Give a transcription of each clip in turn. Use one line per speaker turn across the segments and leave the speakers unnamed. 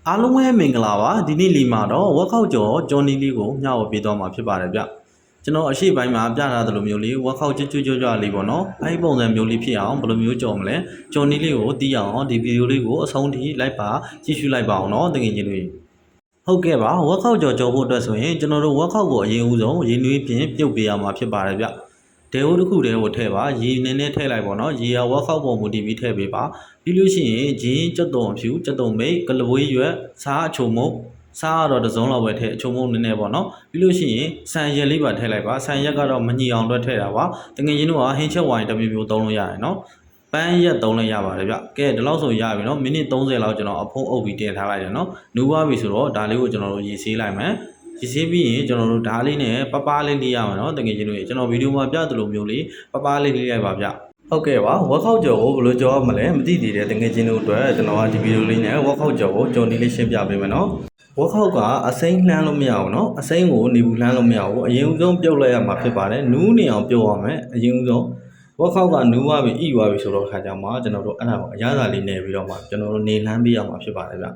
အားလုံးပဲမင်္ဂလာပါဒီနေ့လီမှာတော့ဝက်ခောက်ကျော်ဂျွန်နီလေးကိုမျှဝေပေးသွားမှာဖြစ်ပါတယ်ဗျကျွန်တော်အရှိပိုင်းမှာပြထားသလိုမျိုးလေးဝက်ခောက်ကျွတ်ကျွတ်ကြွလေးပေါ့နော်အဲဒီပုံစံမျိုးလေးဖြစ်အောင်ဘယ်လိုမျိုးကြော်မလဲဂျွန်နီလေးကိုတီးအောင်ဒီဗီဒီယိုလေးကိုအဆုံးထိလိုက်ပါကြည့်ရှုလိုက်ပါအောင်နော်တကယ်ကြီးလေးဟုတ်ကဲ့ပါဝက်ခောက်ကျော်ကြော်ဖို့အတွက်ဆိုရင်ကျွန်တော်တို့ဝက်ခောက်ကိုအရင်ဦးဆုံးရေနွေးပြင်ပြုတ်ပေးရမှာဖြစ်ပါတယ်ဗျဒေဝတစ်ခုတည်းကိုထည့်ပါရေနည်းနည်းထည့်လိုက်ပေါ့နော်ရေရဝက်ခောက်ပုံမူတည်ပြီးထည့်ပေးပါပြီးလို့ရှိရင်ဂျင်းကြက်တုံအဖြူကြက်တုံမိတ်ကလဝေးရွက်စားအချုံမုံစားတော့တစ်စုံလောက်ပဲထည့်အချုံမုံနည်းနည်းပေါ့နော်ပြီးလို့ရှိရင်ဆန်ရက်လေးပါထည့်လိုက်ပါဆန်ရက်ကတော့မညီအောင်အတွက်ထည့်တာပါတကယ်ချင်းတော့ဟင်းချက်ဝိုင်းတစ်မျိုးမျိုးသုံးလို့ရတယ်နော်ပန်းရက်သုံးလိုက်ရပါတယ်ဗျကဲဒီလောက်ဆိုရပြီနော်မိနစ်30လောက်ကျွန်တော်အဖုံးအုပ်ပြီးတင်ထားလိုက်တယ်နော်နူးသွားပြီဆိုတော့ဒါလေးကိုကျွန်တော်တို့ရေဆေးလိုက်မယ်ရေဆေးပြီးရင်ကျွန်တော်တို့ဓာတ်လေးနဲ့ပပလေးလေးရမှာနော်တကယ်ချင်းတို့ကျွန်တော်ဗီဒီယိုမှာပြသလိုမျိုးလေးပပလေးလေးလိုက်ပါဗျဟုတ်ကဲ့ပါဝက်ခောက်ကြော်ကိုဘယ်လိုကြော်ရမလဲမသိသေးတဲ့တကယ်ချင်းတို့အတွက်ကျွန်တော်ကဒီဗီဒီယိုလေးနဲ့ဝက်ခောက်ကြော်ကိုကြော်နေလေးရှင်းပြပေးမယ်နော်ဝက်ခောက်ကအစိမ်းလှမ်းလို့မရဘူးနော်အစိမ်းကိုနေဘူးလှမ်းလို့မရဘူးအရင်ဦးဆုံးပြုတ်လိုက်ရမှာဖြစ်ပါတယ်နူးနေအောင်ပြုတ်ရမယ်အရင်ဦးဆုံးဝက်ခောက်ကနူးသွားပြီဣသွားပြီဆိုတော့ခါကြမှာကျွန်တော်တို့အဲ့ဒါကိုအရသာလေးနေပြီးတော့မှကျွန်တော်တို့နေလှမ်းပေးရမှာဖြစ်ပါတယ်ဗျ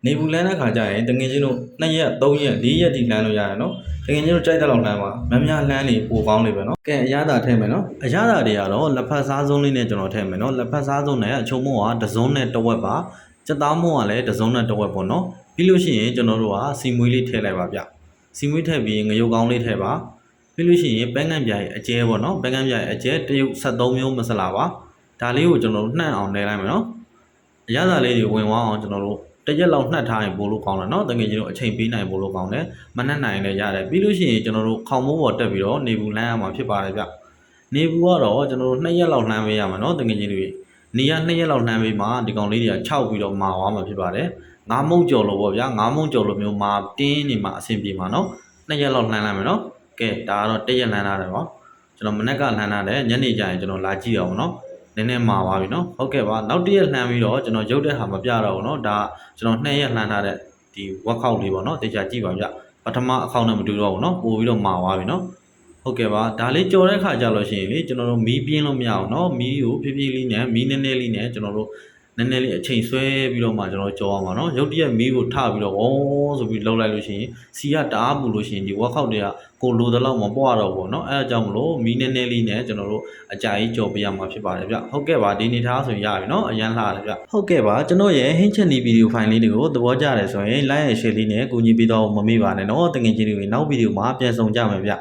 နေဘူးလန်းတဲ့ခါကျရင်တကယ်ချင်းတို့2ရက်3ရက်4ရက်ထိလန်းလို့ရတယ်နော်တကယ်ချင်းတို့ကြိုက်တဲ့လောက်လန်းပါမများလန်းနေပိုကောင်းနေပဲနော်ကဲအရသာထည့်မယ်နော်အရသာတွေကတော့လက်ဖက်စားစုံလေးနဲ့ကျွန်တော်ထည့်မယ်နော်လက်ဖက်စားစုံနဲ့အချုံမုံကတစ်စုံနဲ့တစ်ဝက်ပါစက်သားမုံကလည်းတစ်စုံနဲ့တစ်ဝက်ပေါ့နော်ပြီးလို့ရှိရင်ကျွန်တော်တို့ကစီမွေးလေးထည့်လိုက်ပါဗျစီမွေးထည့်ပြီးငရုတ်ကောင်းလေးထည့်ပါပြီးလို့ရှိရင်ပန်းကန်းပြားရဲ့အကျဲပေါ့နော်ပန်းကန်းပြားရဲ့အကျဲတရုပ်73မျိုးမစလာပါဒါလေးကိုကျွန်တော်တို့နှံ့အောင်နေလိုက်မယ်နော်အရသာလေးတွေဝင်သွားအောင်ကျွန်တော်တို့တရက်လောက်နှက်ထားရင်ပို့လို့ကောင်းတယ်เนาะတကယ်ကြီးတို့အချိန်ပေးနိုင်ပို့လို့ကောင်းတယ်မနှက်နိုင်လည်းရတယ်ပြီးလို့ရှိရင်ကျွန်တော်တို့ခေါင်းမိုးပေါ်တက်ပြီးတော့နေဘူးလှမ်းရမှာဖြစ်ပါတယ်ဗျနေဘူးကတော့ကျွန်တော်တို့2ရက်လောက်လှမ်းပေးရမှာเนาะတကယ်ကြီးတို့နေရ2ရက်လောက်လှမ်းပေးမှာဒီကောင်လေးတွေက6ပြီးတော့မာသွားမှာဖြစ်ပါတယ်ငါးမုံကြော်လို့ပေါ့ဗျာငါးမုံကြော်လို့မျိုးမာတင်းနေမှာအဆင်ပြေမှာเนาะ2ရက်လောက်လှမ်းလိုက်မယ်เนาะကဲဒါကတော့1ရက်လှမ်းထားတယ်ပေါ့ကျွန်တော်မနေ့ကလှမ်းထားတယ်ညနေကျရင်ကျွန်တော်လာကြည့်အောင်เนาะနည်းနည်းမာသွားပြီเนาะဟုတ်ကဲ့ပါနောက်တစ်ရက်လှမ်းပြီးတော့ကျွန်တော်ရုပ်တဲ့ဟာမပြတော့ဘူးเนาะဒါကျွန်တော်2ရက်လှမ်းထားတဲ့ဒီဝက်ခောက်လေးပေါ့เนาะတေချာကြည့်ပါဗျပထမအခေါက်နဲ့မတူတော့ဘူးเนาะပို့ပြီးတော့မာသွားပြီเนาะဟုတ်ကဲ့ပါဒါလေးကြော်တဲ့ခါကြလို့ရှိရင်လေကျွန်တော်တို့မီးပြင်းလို့မရအောင်เนาะမီးကိုဖြည်းဖြည်းလေးနဲ့မီးနည်းနည်းလေးနဲ့ကျွန်တော်တို့နည်းနည်းလေးအချိန်ဆွဲပြီးတော့မှကျွန်တော်ကြော်အောင်ပါเนาะရုပ်တရက်မီးကိုထပြီးတော့ဝုန်းဆိုပြီးလှုပ်လိုက်လို့ရှိရင်စီကတအားပူလို့ရှိရင်ဒီဝက်ခောက်တွေကကိုလိုတဲ့လောက်မပွားတော့ဘူးเนาะအဲအကြောင်းမလို့မီးနည်းနည်းလေးနဲ့ကျွန်တော်တို့အကြာကြီးကြော်ပေးရမှာဖြစ်ပါတယ်ဗျဟုတ်ကဲ့ပါဒီနေသားဆိုရပြီเนาะအရန်လှတယ်ဗျဟုတ်ကဲ့ပါကျွန်တော်ရဲ့ဟင်းချက်နီဗီဒီယိုဖိုင်လေးတွေကိုသဘောကျတယ်ဆိုရင် like and share လေးနဲ့ကူညီပေးတော့မမေ့ပါနဲ့เนาะတကယ်ကြီးတွေနောက်ဗီဒီယိုမှာပြန်ဆောင်ကြမယ်ဗျ